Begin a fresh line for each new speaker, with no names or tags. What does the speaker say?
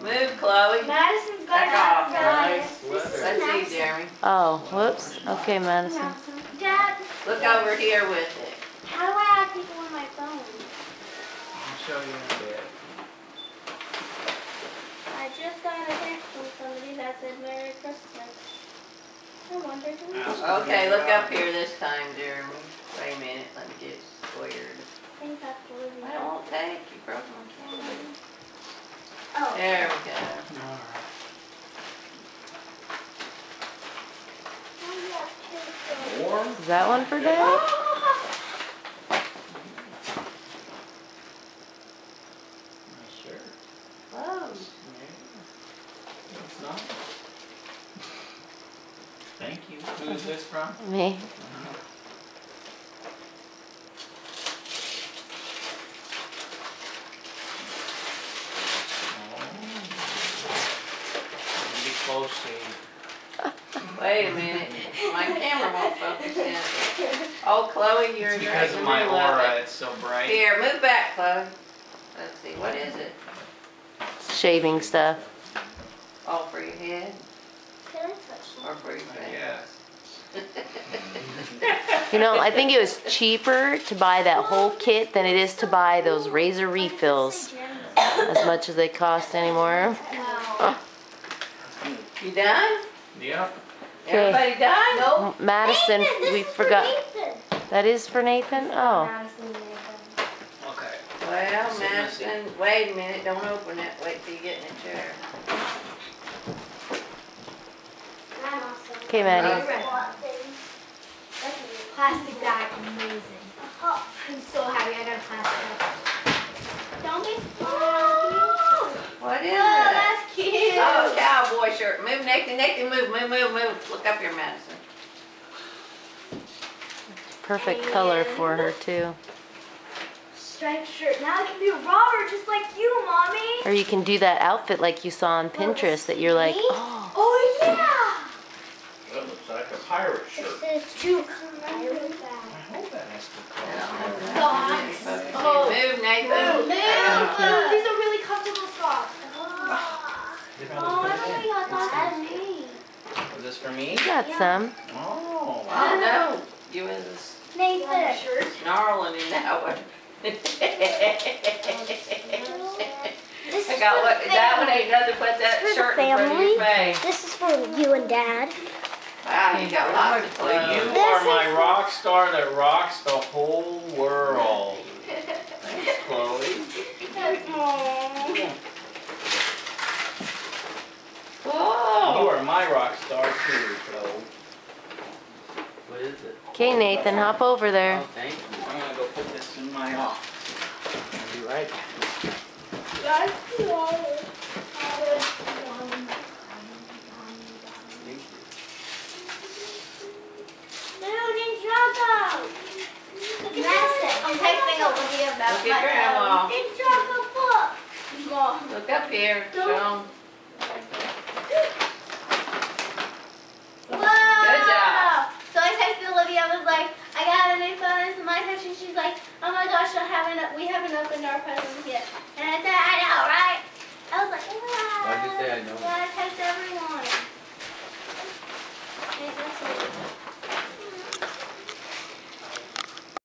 Move, Chloe.
Madison's got
Back off.
Nice
Let's
leather.
see, Jeremy.
Oh, whoops. Okay, Madison.
Dad,
Look over here with it.
how do I add people on my phone?
I'll show you in a bit.
I just got a text from somebody that said Merry Christmas. I wonder who.
Okay, look up here this time, Jeremy. Wait a minute, let me get squared.
I think that's Olivia.
I won't take. You broke my camera.
Oh.
There we go.
Alright. Warm?
Is that one for Dad?
Nice shirt.
Oh.
Yeah. It's not. Thank you. Who is this from?
Me.
Be close shave.
Wait a minute. My camera won't focus in. Oh, Chloe, you're
It's
right
because
in
of
the
my
middle of
aura,
it.
it's so bright.
Here, move back, Chloe. Let's see, what is it?
Shaving stuff.
Oh, for your head
Can I touch
or for your
I
face?
guess.
You know, I think it was cheaper to buy that whole kit than it is to buy those razor refills as much as they cost anymore.
Wow.
You done?
Yep.
Okay.
Everybody done?
Nope.
Madison,
Nathan, this
we
is for
forgot.
Nathan.
That is for Nathan? Oh.
Madison, Nathan.
Okay.
Well,
Sit,
Madison, wait a minute, don't open it, wait till you get in the chair.
I'm awesome.
Okay, Maddie.
Okay.
Plastic bag, amazing. I'm so happy I got a plastic bag. Don't be scared.
What is
Oh,
it?
that's cute.
Oh, cowboy shirt. Move, Nathan, Nathan, move, move, move, move. Look up here, Madison.
Perfect color for her, too.
Striped shirt. Now I can be a robber just like you, Mommy.
Or you can do that outfit like you saw on Pinterest that you're like,
Me?
oh.
Oh, yeah.
That looks like a pirate shirt.
This is too pirate
I hope that has to
I don't
come.
know.
Socks.
Move,
Oh.
Nathan.
These are really comfortable socks. Oh, I don't think I thought that was me.
Was this for me?
You got some.
Oh.
Oh, no. You was
Nathan.
snarling in that one.
This
I got what, that one ain't nothing but that
This is for
shirt
the
in front of your
family.
face.
This is for you and Dad.
Wow, you got lots of
Well, you
clothes.
are my rock star that rocks the whole world. Thanks, Chloe. You
Whoa.
are my rock star too, Chloe.
What is it?
Okay, Nathan, hop over there.
Oh, thank you.
I'm gonna go put this in my office.
I'll be right back. Thank you.
I'm texting Olivia about
Look at Grandma.
book.
Look up here. Show 'em.
Good
job.
So I texted Olivia. I was like, I got a new phone. It's my touch, and she's like, oh my gosh, we haven't opened our presents yet. And I said, I know, right? I was like, wow.
Why'd you say I know?
Yeah, I text everyone. Hey, that's it.